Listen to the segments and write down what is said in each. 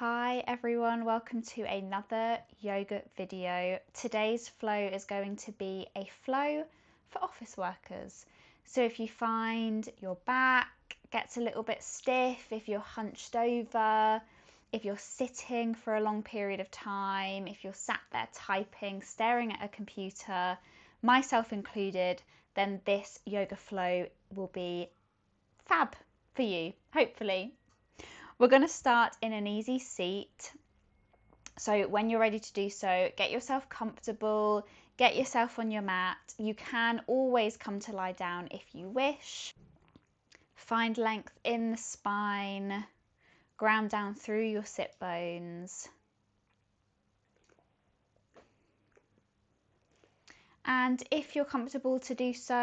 Hi everyone, welcome to another yoga video. Today's flow is going to be a flow for office workers. So if you find your back gets a little bit stiff, if you're hunched over, if you're sitting for a long period of time, if you're sat there typing, staring at a computer, myself included, then this yoga flow will be fab for you, hopefully. We're going to start in an easy seat. So when you're ready to do so, get yourself comfortable, get yourself on your mat. You can always come to lie down if you wish. Find length in the spine, ground down through your sit bones. And if you're comfortable to do so,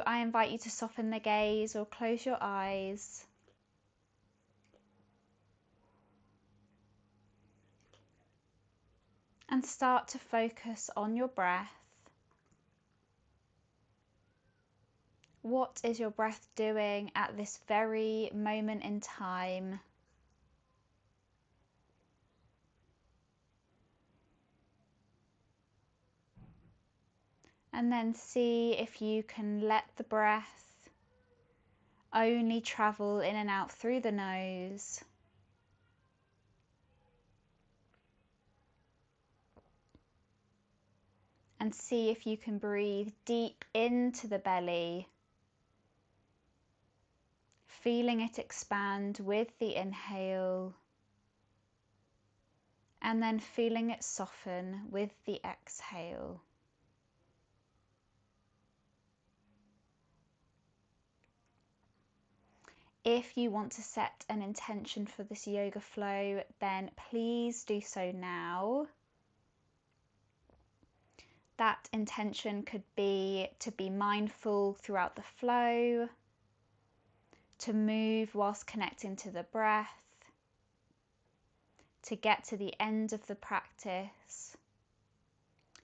I invite you to soften the gaze or close your eyes. And start to focus on your breath. What is your breath doing at this very moment in time? And then see if you can let the breath only travel in and out through the nose. And see if you can breathe deep into the belly, feeling it expand with the inhale, and then feeling it soften with the exhale. If you want to set an intention for this yoga flow, then please do so now. That intention could be to be mindful throughout the flow, to move whilst connecting to the breath, to get to the end of the practice.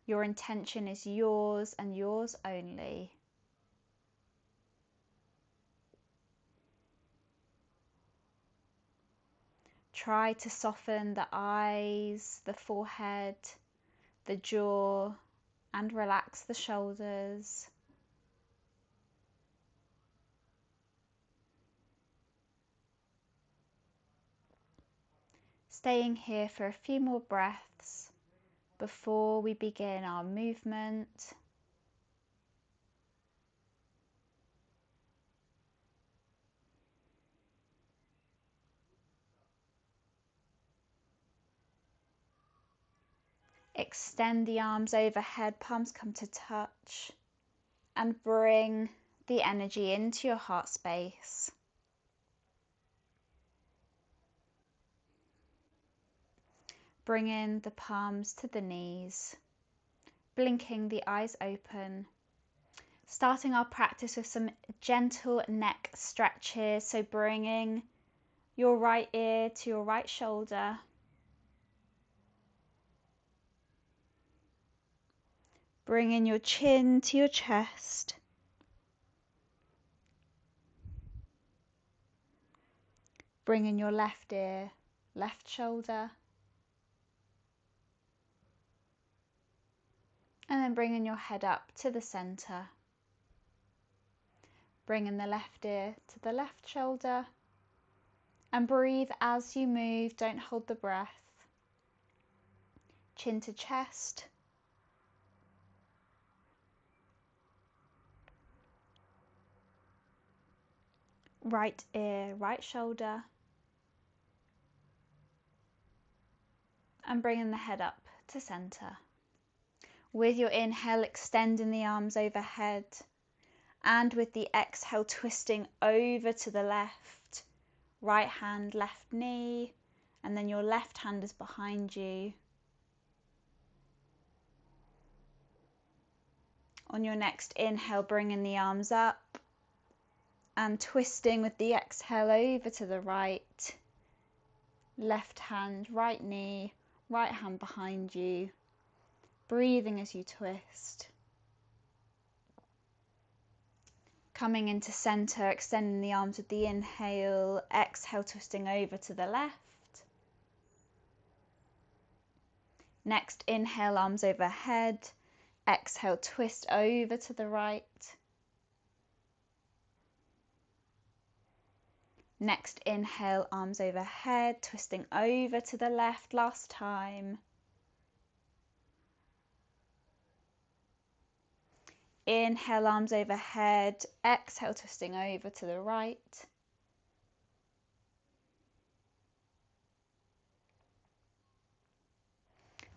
Your intention is yours and yours only. Try to soften the eyes, the forehead, the jaw, and relax the shoulders. Staying here for a few more breaths before we begin our movement. Extend the arms overhead, palms come to touch, and bring the energy into your heart space. Bring in the palms to the knees, blinking the eyes open. Starting our practice with some gentle neck stretches, so bringing your right ear to your right shoulder. Bringing your chin to your chest. Bringing your left ear, left shoulder. And then bringing your head up to the center. Bringing the left ear to the left shoulder. And breathe as you move, don't hold the breath. Chin to chest. Right ear, right shoulder. And bringing the head up to center. With your inhale, extending the arms overhead. And with the exhale, twisting over to the left. Right hand, left knee. And then your left hand is behind you. On your next inhale, bringing the arms up. And twisting with the exhale over to the right. Left hand, right knee, right hand behind you. Breathing as you twist. Coming into center, extending the arms with the inhale. Exhale, twisting over to the left. Next, inhale, arms overhead. Exhale, twist over to the right. Next, inhale, arms overhead, twisting over to the left. Last time. Inhale, arms overhead. Exhale, twisting over to the right.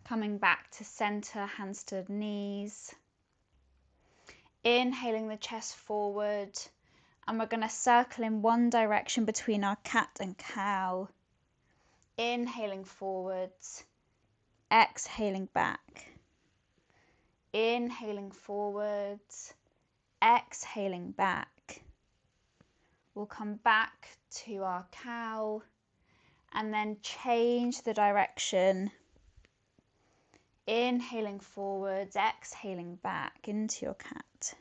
Coming back to center, hands to knees. Inhaling the chest forward. And we're going to circle in one direction between our cat and cow. Inhaling forwards. Exhaling back. Inhaling forwards. Exhaling back. We'll come back to our cow and then change the direction. Inhaling forwards, exhaling back into your cat.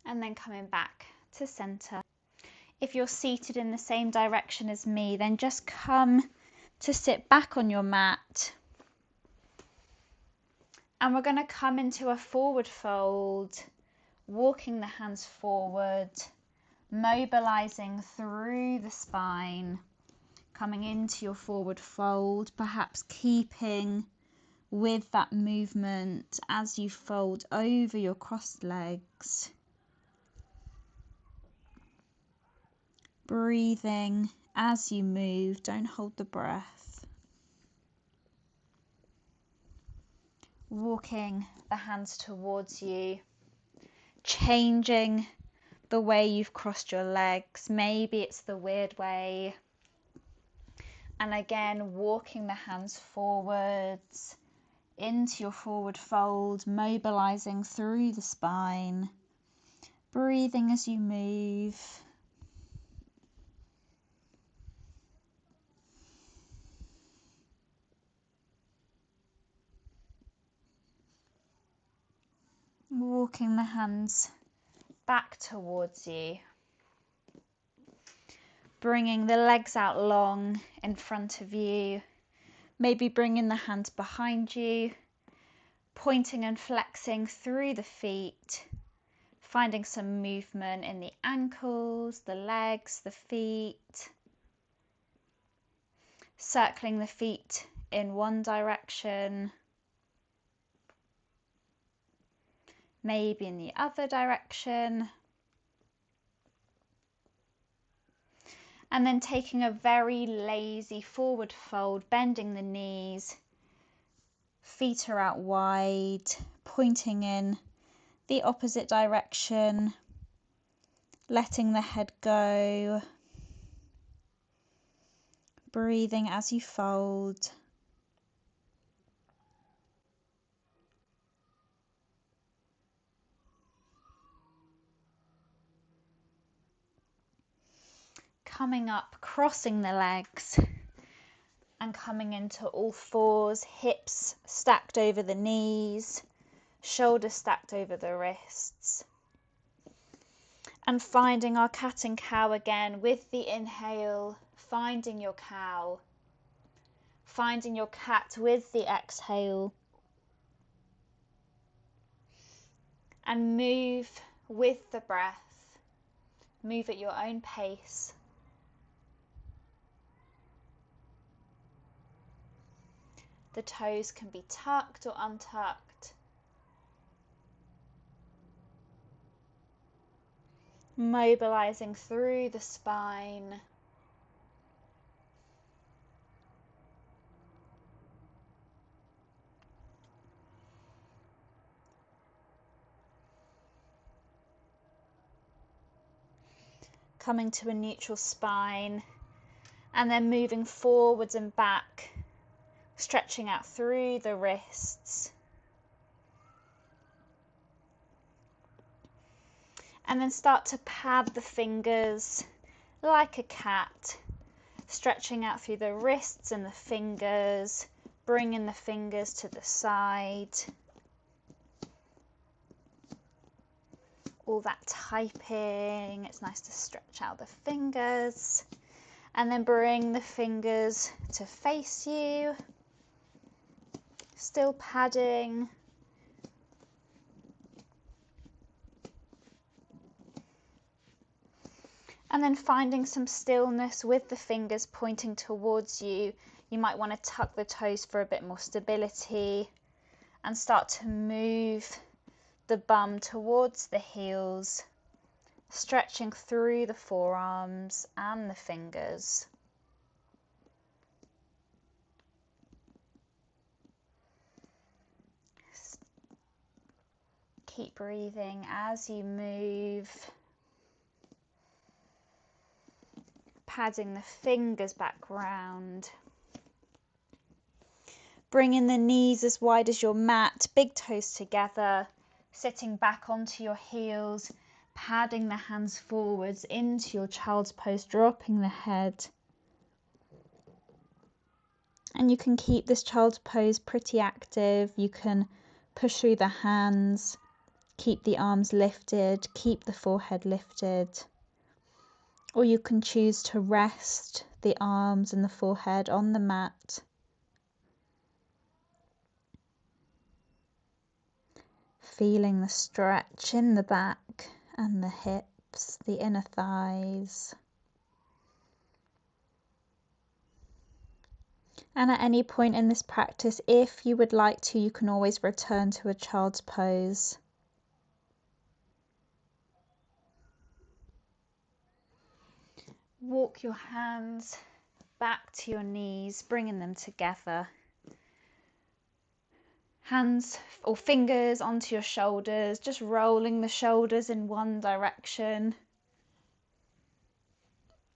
And then coming back to center. If you're seated in the same direction as me, then just come to sit back on your mat. And we're going to come into a forward fold, walking the hands forward, mobilizing through the spine, coming into your forward fold, perhaps keeping with that movement as you fold over your crossed legs. Breathing as you move, don't hold the breath. Walking the hands towards you, changing the way you've crossed your legs. Maybe it's the weird way. And again, walking the hands forwards into your forward fold, mobilizing through the spine. Breathing as you move. Walking the hands back towards you. Bringing the legs out long in front of you. Maybe bringing the hands behind you. Pointing and flexing through the feet. Finding some movement in the ankles, the legs, the feet. Circling the feet in one direction. Maybe in the other direction. And then taking a very lazy forward fold, bending the knees. Feet are out wide, pointing in the opposite direction. Letting the head go. Breathing as you fold. Coming up, crossing the legs and coming into all fours, hips stacked over the knees, shoulders stacked over the wrists. And finding our cat and cow again with the inhale, finding your cow, finding your cat with the exhale. And move with the breath, move at your own pace. The toes can be tucked or untucked. Mobilizing through the spine. Coming to a neutral spine and then moving forwards and back. Stretching out through the wrists. And then start to pad the fingers like a cat. Stretching out through the wrists and the fingers. Bringing the fingers to the side. all that typing. It's nice to stretch out the fingers. And then bring the fingers to face you. Still padding. And then finding some stillness with the fingers pointing towards you. You might want to tuck the toes for a bit more stability and start to move the bum towards the heels, stretching through the forearms and the fingers. Keep breathing as you move. Padding the fingers back round. Bringing the knees as wide as your mat, big toes together, sitting back onto your heels, padding the hands forwards into your child's pose, dropping the head. And you can keep this child's pose pretty active. You can push through the hands, keep the arms lifted, keep the forehead lifted. Or you can choose to rest the arms and the forehead on the mat. Feeling the stretch in the back and the hips, the inner thighs. And at any point in this practice, if you would like to, you can always return to a child's pose. Walk your hands back to your knees, bringing them together. Hands or fingers onto your shoulders, just rolling the shoulders in one direction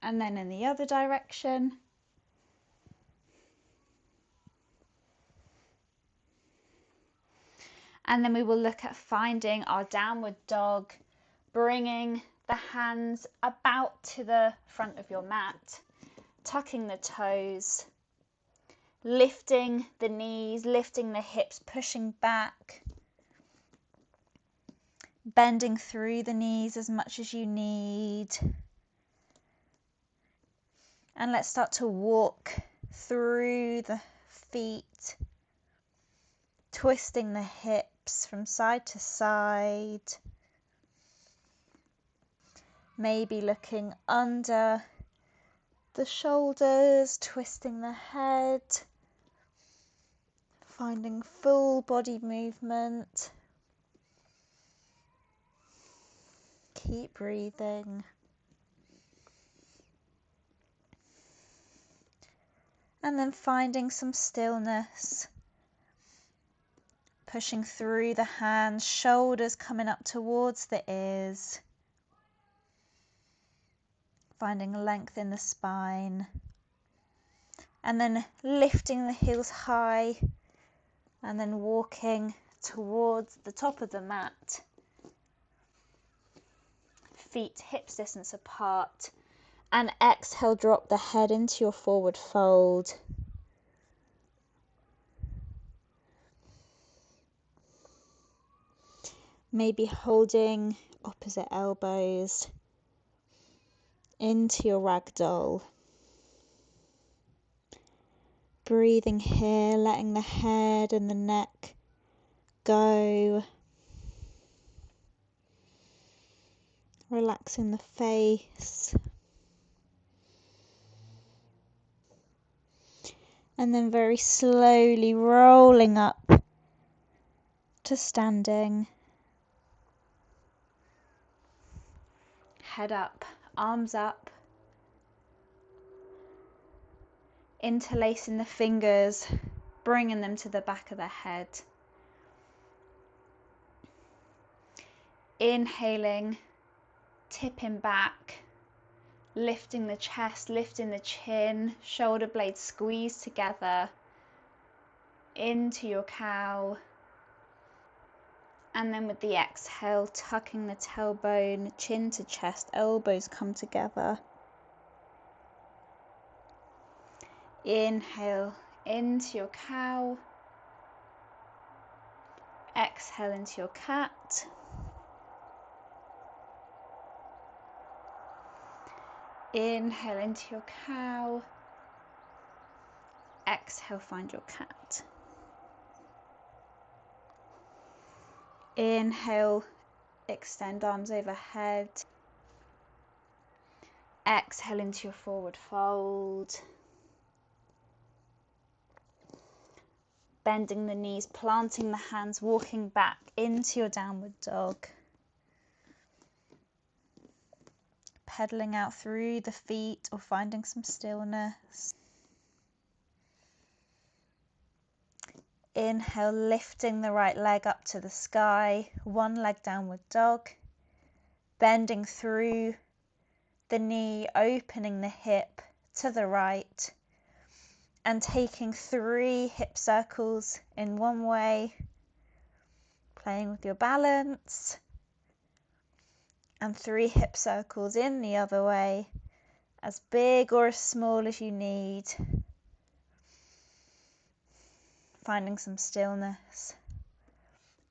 and then in the other direction. And then we will look at finding our downward dog, bringing the hands about to the front of your mat, tucking the toes, lifting the knees, lifting the hips, pushing back, bending through the knees as much as you need. And let's start to walk through the feet, twisting the hips from side to side. Maybe looking under the shoulders, twisting the head, finding full body movement. Keep breathing. And then finding some stillness. Pushing through the hands, shoulders coming up towards the ears. Finding length in the spine. And then lifting the heels high and then walking towards the top of the mat. Feet hips distance apart. And exhale, drop the head into your forward fold. Maybe holding opposite elbows into your ragdoll. Breathing here, letting the head and the neck go. Relaxing the face. And then very slowly rolling up to standing. Head up, arms up. Interlacing the fingers, bringing them to the back of the head. Inhaling, tipping back, lifting the chest, lifting the chin, shoulder blades squeeze together into your cow. And then with the exhale, tucking the tailbone, chin to chest, elbows come together. Inhale into your cow. Exhale into your cat. Inhale into your cow. Exhale, find your cat. Inhale, extend arms overhead. Exhale into your forward fold. Bending the knees, planting the hands, walking back into your downward dog. Pedaling out through the feet or finding some stillness. Inhale, lifting the right leg up to the sky, one leg downward dog. Bending through the knee, opening the hip to the right. And taking 3 hip circles in one way, playing with your balance, and 3 hip circles in the other way, as big or as small as you need, finding some stillness.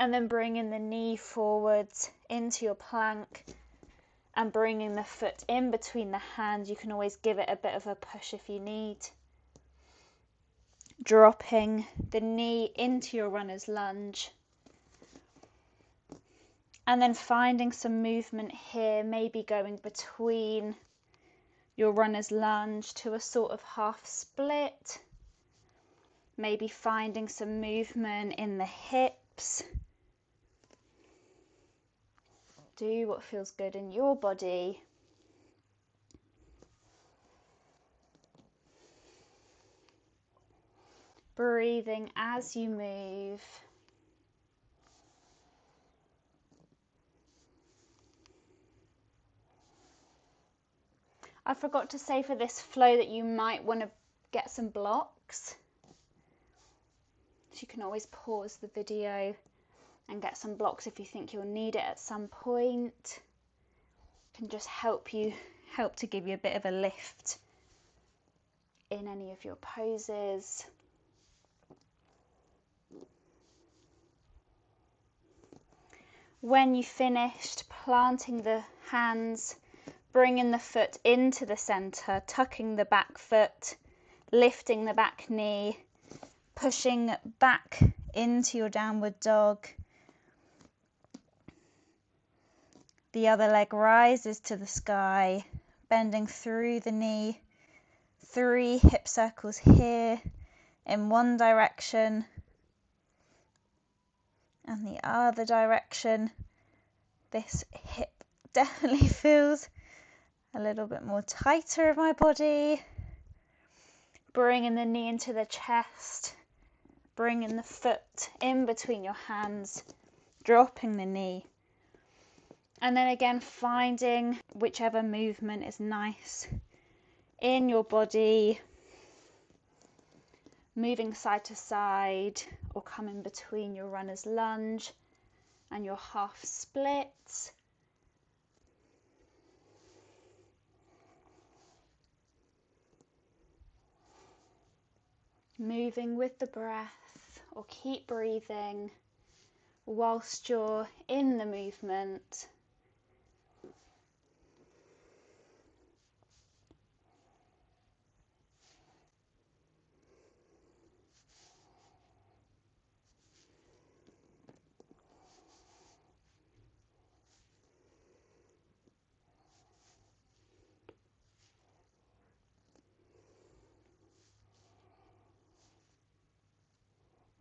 And then bringing the knee forwards into your plank and bringing the foot in between the hands. You can always give it a bit of a push if you need. Dropping the knee into your runner's lunge. And then finding some movement here, maybe going between your runner's lunge to a sort of half split. Maybe finding some movement in the hips. Do what feels good in your body. Breathing as you move. I forgot to say for this flow that you might want to get some blocks. So you can always pause the video and get some blocks if you think you'll need it at some point. It can just help to give you a bit of a lift in any of your poses. When you've finished, planting the hands, bringing the foot into the center, tucking the back foot, lifting the back knee, pushing back into your downward dog. The other leg rises to the sky, bending through the knee. 3 hip circles here in one direction and the other direction. This hip definitely feels a little bit more tighter of my body. Bringing the knee into the chest, bringing the foot in between your hands, dropping the knee. And then again, finding whichever movement is nice in your body, moving side to side or coming between your runner's lunge and your half splits. Moving with the breath, or keep breathing whilst you're in the movement.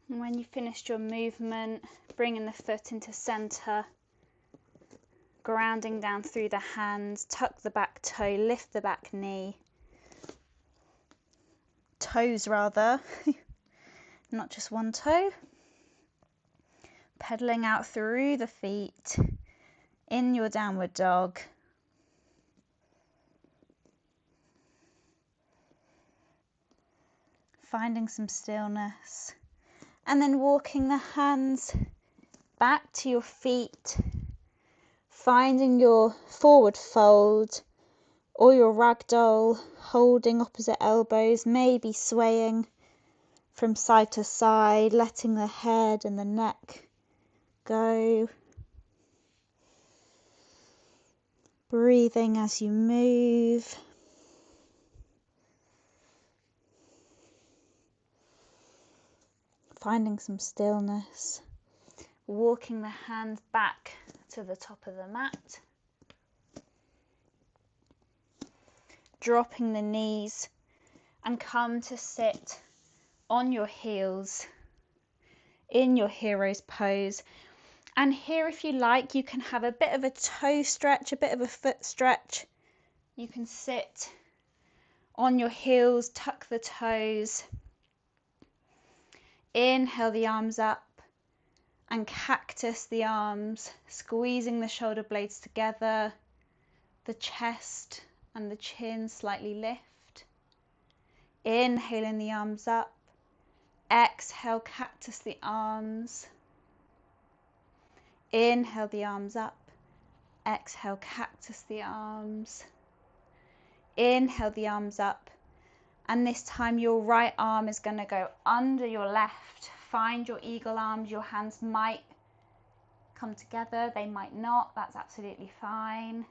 And when you've finished your movement, bringing the foot into center, grounding down through the hands, tuck the back toe, lift the back knee. Toes rather, not just one toe. Pedaling out through the feet in your downward dog. Finding some stillness. And then walking the hands back to your feet, finding your forward fold or your ragdoll, holding opposite elbows, maybe swaying from side to side, letting the head and the neck go. Breathing as you move. finding some stillness, walking the hands back to the top of the mat, dropping the knees, and come to sit on your heels in your hero's pose. And here, if you like, you can have a bit of a toe stretch, a bit of a foot stretch. You can sit on your heels, tuck the toes, inhale the arms up, and cactus the arms, squeezing the shoulder blades together, the chest and the chin slightly lift. Inhaling the arms up, exhale, cactus the arms. Inhale the arms up, exhale, cactus the arms. Inhale the arms up, and this time your right arm is going to go under your left. Find your eagle arms. Your hands might come together, they might not, that's absolutely fine.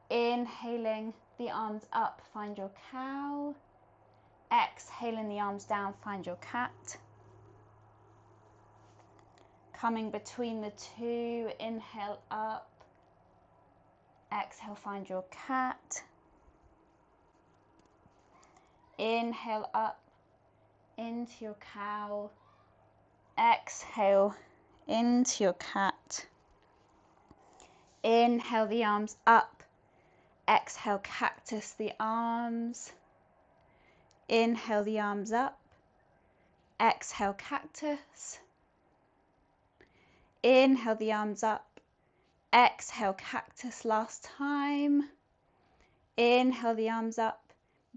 Inhaling the arms up, find your cow. Exhaling the arms down, find your cat. Coming between the two, inhale up, exhale, find your cat. Inhale up into your cow, exhale into your cat. Inhale the arms up, exhale, cactus the arms. Inhale the arms up, exhale, cactus. Inhale the arms up, exhale, cactus last time. Inhale the arms up,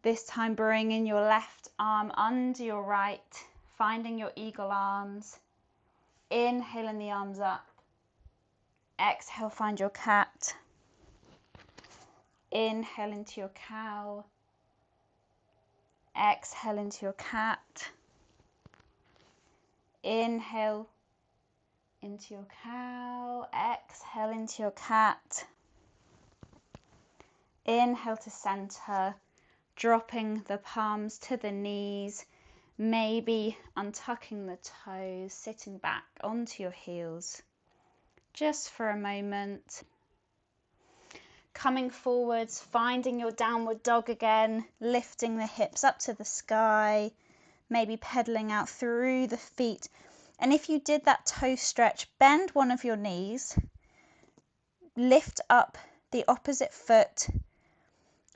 this time bringing your left arm under your right, finding your eagle arms. Inhaling the arms up, exhale, find your cat. Inhale into your cow, exhale into your cat. Inhale into your cow, exhale into your cat. Inhale to center, dropping the palms to the knees, maybe untucking the toes, sitting back onto your heels just for a moment. Coming forwards, finding your downward dog again, lifting the hips up to the sky, maybe pedaling out through the feet. And if you did that toe stretch, bend one of your knees, lift up the opposite foot,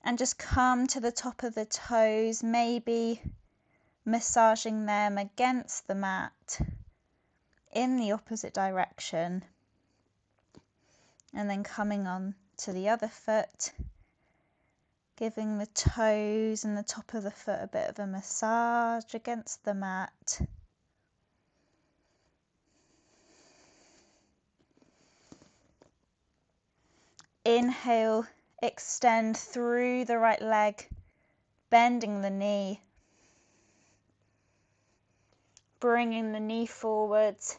and just come to the top of the toes, maybe massaging them against the mat in the opposite direction. And then coming on to the other foot, giving the toes and the top of the foot a bit of a massage against the mat. Inhale, extend through the right leg, bending the knee, bringing the knee forwards,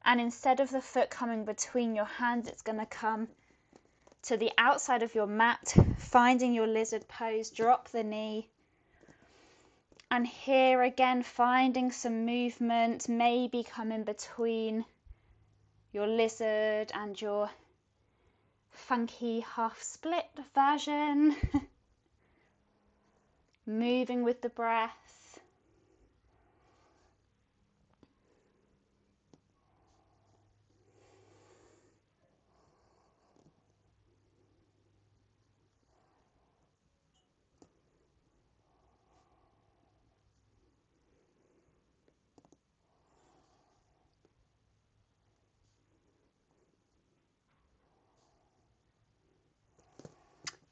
and instead of the foot coming between your hands, it's going to come to the outside of your mat, finding your lizard pose, drop the knee, and here again finding some movement, maybe coming between your lizard and your funky half split version. Moving with the breath.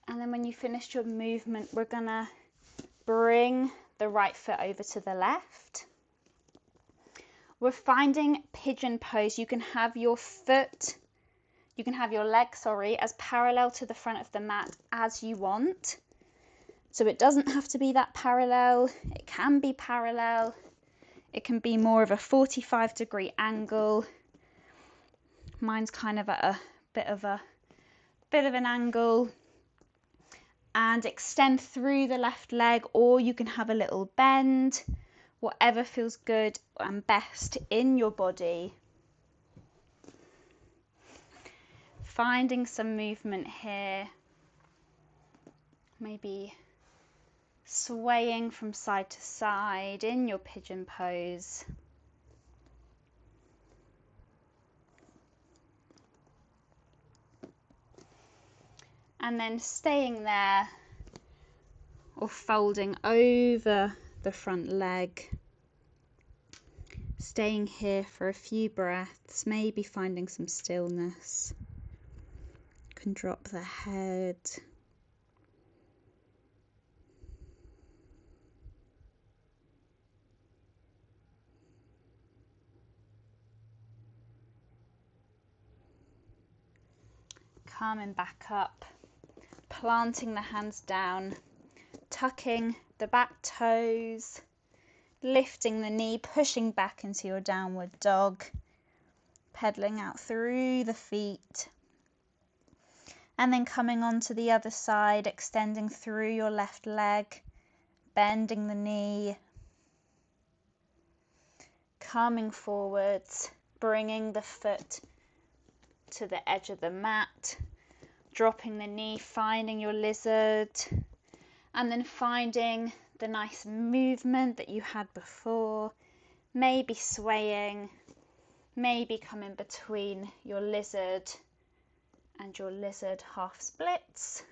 And then when you finish your movement, we're gonna bring the right foot over to the left. We're finding pigeon pose. You can have your leg, as parallel to the front of the mat as you want. So it doesn't have to be that parallel. It can be parallel. It can be more of a 45-degree angle. Mine's kind of at a bit of an angle. And extend through the left leg, or you can have a little bend, whatever feels good and best in your body. Finding some movement here, maybe swaying from side to side in your pigeon pose. And then staying there or folding over the front leg. Staying here for a few breaths, maybe finding some stillness. You can drop the head. Coming back up, planting the hands down, tucking the back toes, lifting the knee, pushing back into your downward dog, pedaling out through the feet, and then coming on to the other side, extending through your left leg, bending the knee, coming forwards, bringing the foot to the edge of the mat, dropping the knee, finding your lizard, and then finding the nice movement that you had before, maybe swaying, maybe coming between your lizard and your lizard half splits.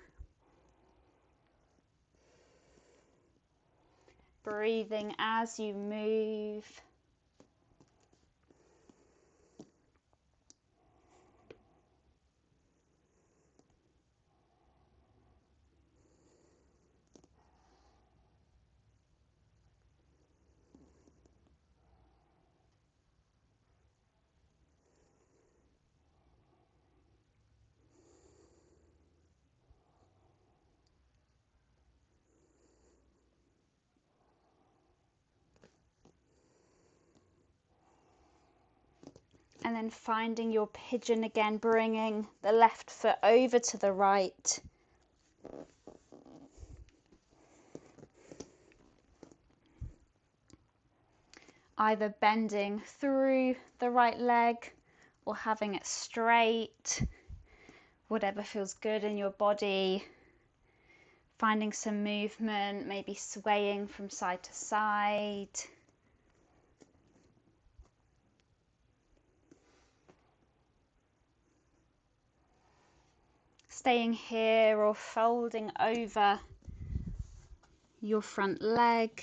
Breathing as you move. And then finding your pigeon again, bringing the left foot over to the right. Either bending through the right leg or having it straight, whatever feels good in your body. Finding some movement, maybe swaying from side to side. Staying here or folding over your front leg.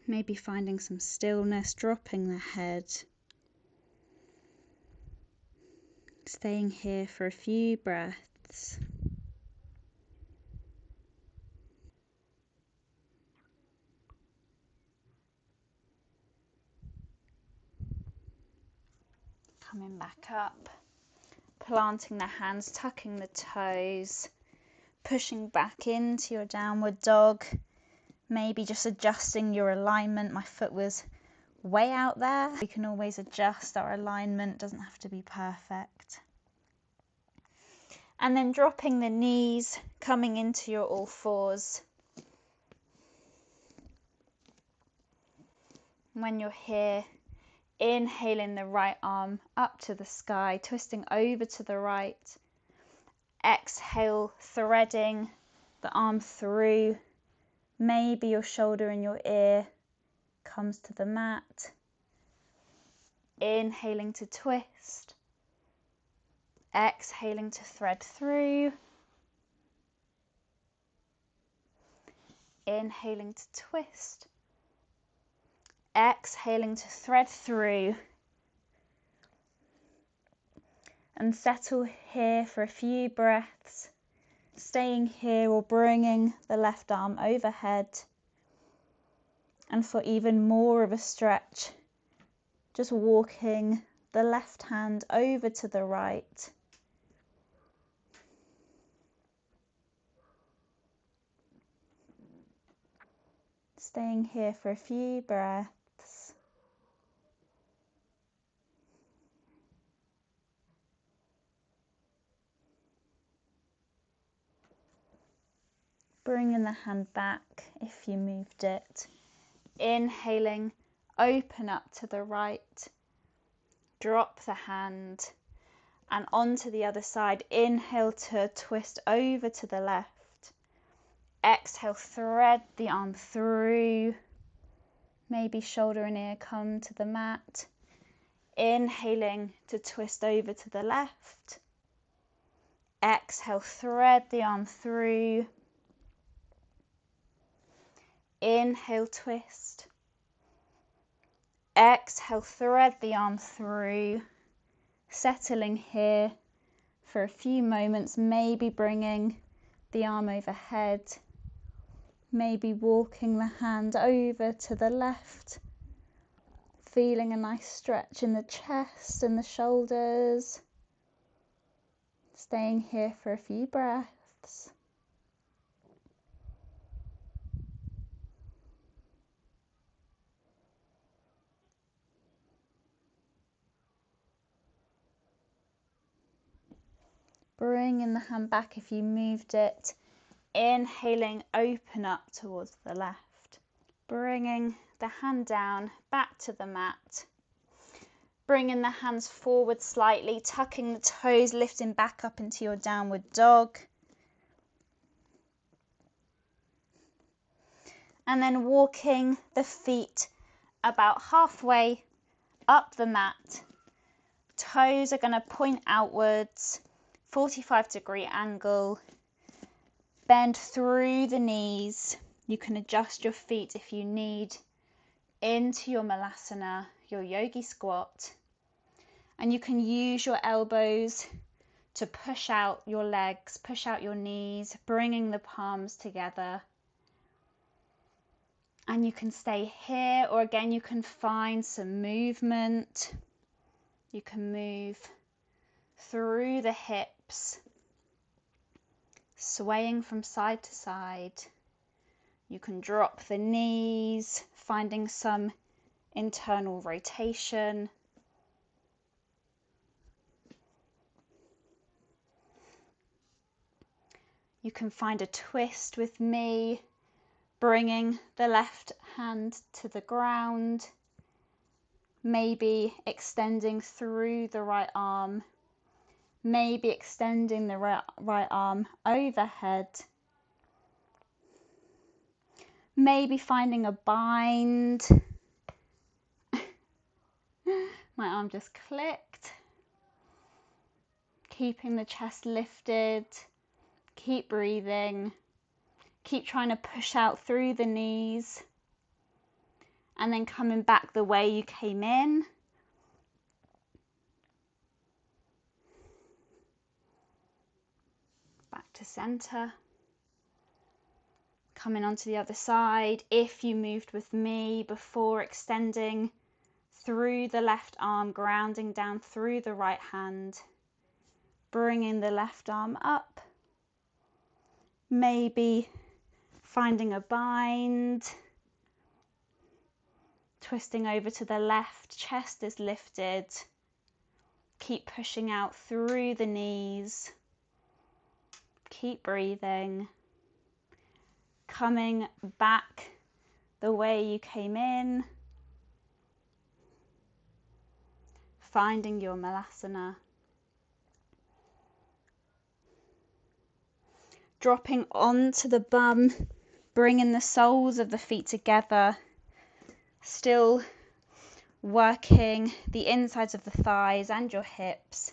Maybe finding some stillness, dropping the head. Staying here for a few breaths. Coming back up. Planting the hands, tucking the toes, pushing back into your downward dog, maybe just adjusting your alignment. My foot was way out there. We can always adjust our alignment, it doesn't have to be perfect. And then dropping the knees, coming into your all fours. When you're here, inhaling the right arm up to the sky, twisting over to the right. Exhale, threading the arm through. Maybe your shoulder in your ear comes to the mat. Inhaling to twist. Exhaling to thread through. Inhaling to twist. Exhaling to thread through. And settle here for a few breaths, staying here or bringing the left arm overhead. And for even more of a stretch, just walking the left hand over to the right. Staying here for a few breaths. Bringing the hand back if you moved it. Inhaling, open up to the right. Drop the hand and onto the other side. Inhale to twist over to the left. Exhale, thread the arm through. Maybe shoulder and ear come to the mat. Inhaling to twist over to the left. Exhale, thread the arm through. Inhale, twist. Exhale, thread the arm through. Settling here for a few moments, maybe bringing the arm overhead. Maybe walking the hand over to the left, feeling a nice stretch in the chest and the shoulders. Staying here for a few breaths. Bringing the hand back if you moved it. Inhaling, open up towards the left. Bringing the hand down, back to the mat. Bringing the hands forward slightly, tucking the toes, lifting back up into your downward dog. And then walking the feet about halfway up the mat. Toes are going to point outwards, 45-degree angle. Bend through the knees. You can adjust your feet if you need into your malasana, your yogi squat. And you can use your elbows to push out your legs, push out your knees, bringing the palms together. And you can stay here, or again, you can find some movement. You can move through the hips, swaying from side to side. You can drop the knees, finding some internal rotation. You can find a twist with me, bringing the left hand to the ground, maybe extending through the right arm, maybe extending the right arm overhead, maybe finding a bind. My arm just clicked. Keeping the chest lifted, keep breathing. Keep trying to push out through the knees and then coming back the way you came in. Back to center. Coming onto the other side. If you moved with me before, extending through the left arm, grounding down through the right hand, bringing the left arm up. Maybe finding a bind, twisting over to the left, chest is lifted. Keep pushing out through the knees. Keep breathing. Coming back the way you came in. Finding your malasana. Dropping onto the bum, bringing the soles of the feet together, still working the insides of the thighs and your hips.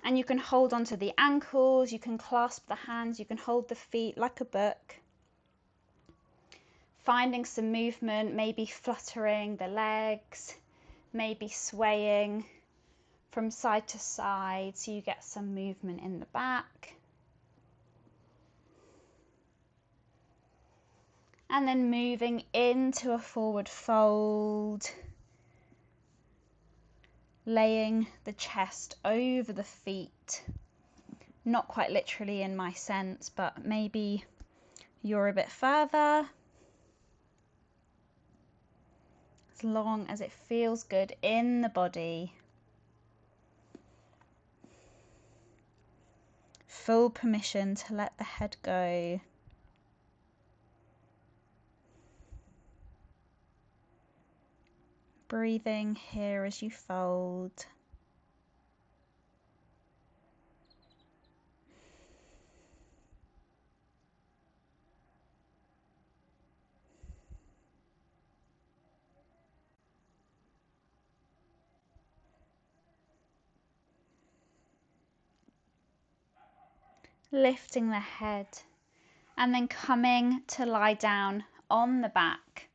And you can hold onto the ankles, you can clasp the hands, you can hold the feet like a book. Finding some movement, maybe fluttering the legs, maybe swaying from side to side so you get some movement in the back. And then moving into a forward fold, laying the chest over the feet. Not quite literally in my sense, but maybe you're a bit further. As long as it feels good in the body. full permission to let the head go. Breathing here as you fold. Lifting the head and then coming to lie down on the back.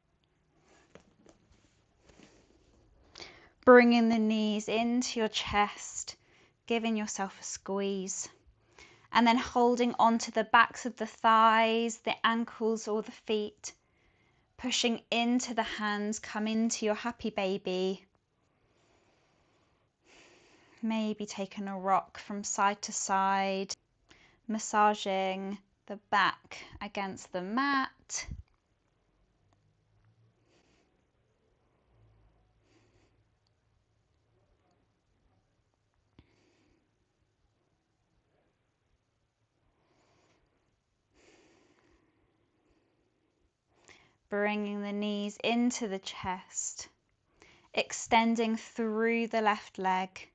Bringing the knees into your chest, giving yourself a squeeze. And then holding onto the backs of the thighs, the ankles or the feet. Pushing into the hands, come into your happy baby. Maybe taking a rock from side to side. Massaging the back against the mat. Bringing the knees into the chest, extending through the left leg,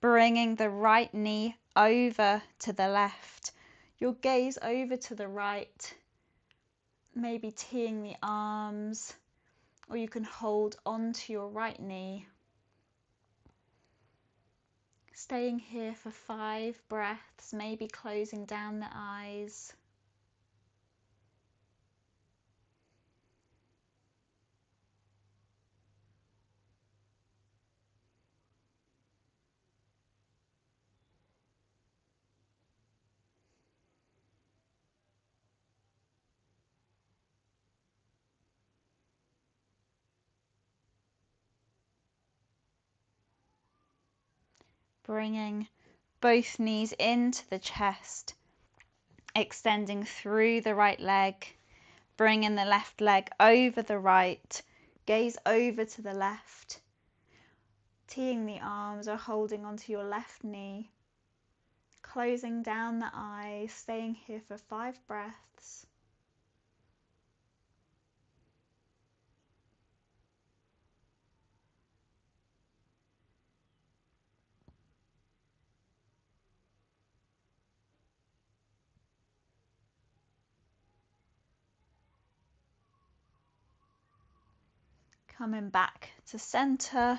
bringing the right knee over to the left, your gaze over to the right, maybe teeing the arms, or you can hold onto your right knee. Staying here for 5 breaths, maybe closing down the eyes. Bringing both knees into the chest, extending through the right leg, bringing the left leg over the right, gaze over to the left, teeing the arms or holding onto your left knee, closing down the eyes, staying here for 5 breaths. Coming back to center,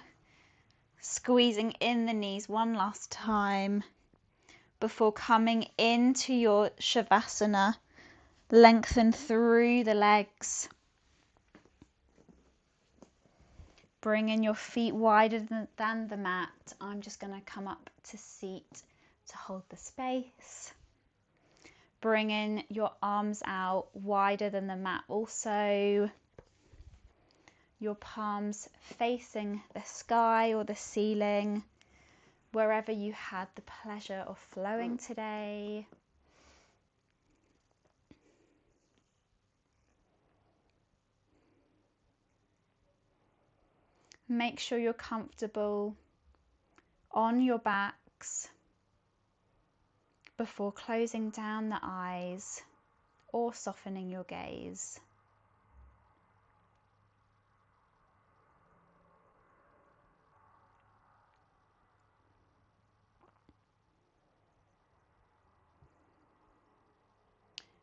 squeezing in the knees one last time before coming into your Shavasana. Lengthen through the legs. Bringing your feet wider than the mat. I'm just going to come up to seat to hold the space. Bringing your arms out wider than the mat also. Your palms facing the sky or the ceiling, wherever you had the pleasure of flowing today. Make sure you're comfortable on your backs before closing down the eyes or softening your gaze.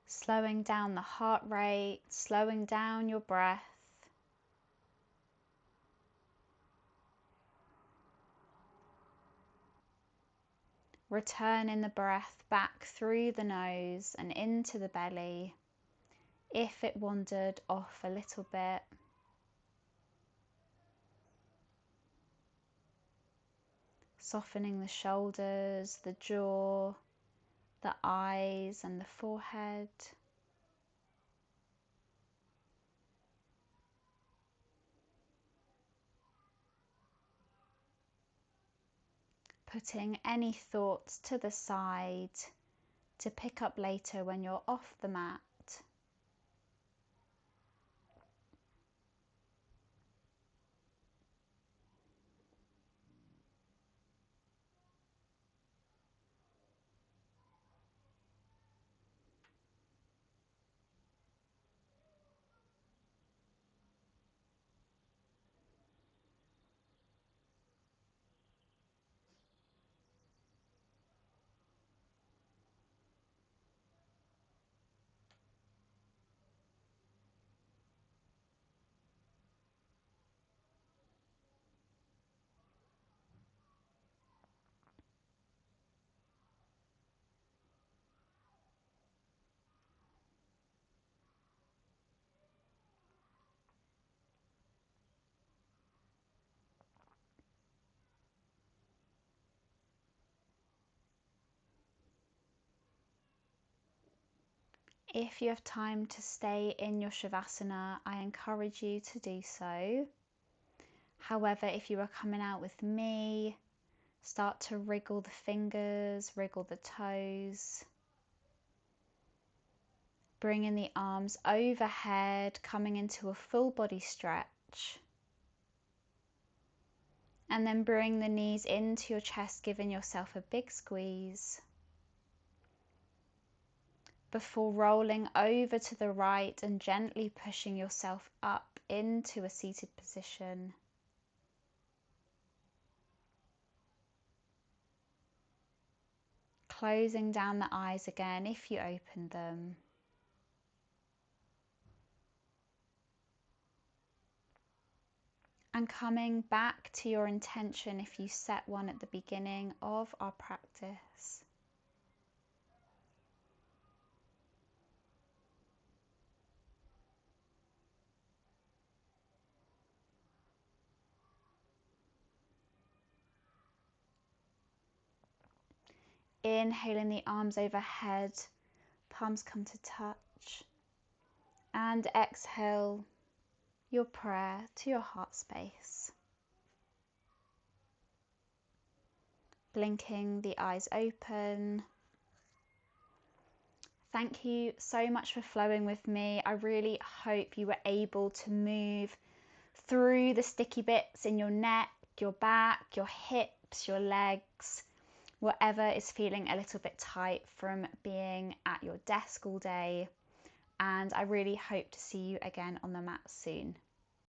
Slowing down the heart rate, slowing down your breath. Returning the breath back through the nose and into the belly if it wandered off a little bit. Softening the shoulders, the jaw, the eyes and the forehead. Putting any thoughts to the side to pick up later when you're off the mat. If you have time to stay in your Shavasana, I encourage you to do so. However, if you are coming out with me, start to wriggle the fingers, wriggle the toes. Bringing the arms overhead, coming into a full body stretch. And then bring the knees into your chest, giving yourself a big squeeze. Before rolling over to the right and gently pushing yourself up into a seated position. Closing down the eyes again if you open them. And coming back to your intention if you set one at the beginning of our practice. Inhaling the arms overhead, palms come to touch. And exhale your prayer to your heart space. Blinking the eyes open. Thank you so much for flowing with me. I really hope you were able to move through the sticky bits in your neck, your back, your hips, your legs, whatever is feeling a little bit tight from being at your desk all day. And I really hope to see you again on the mat soon.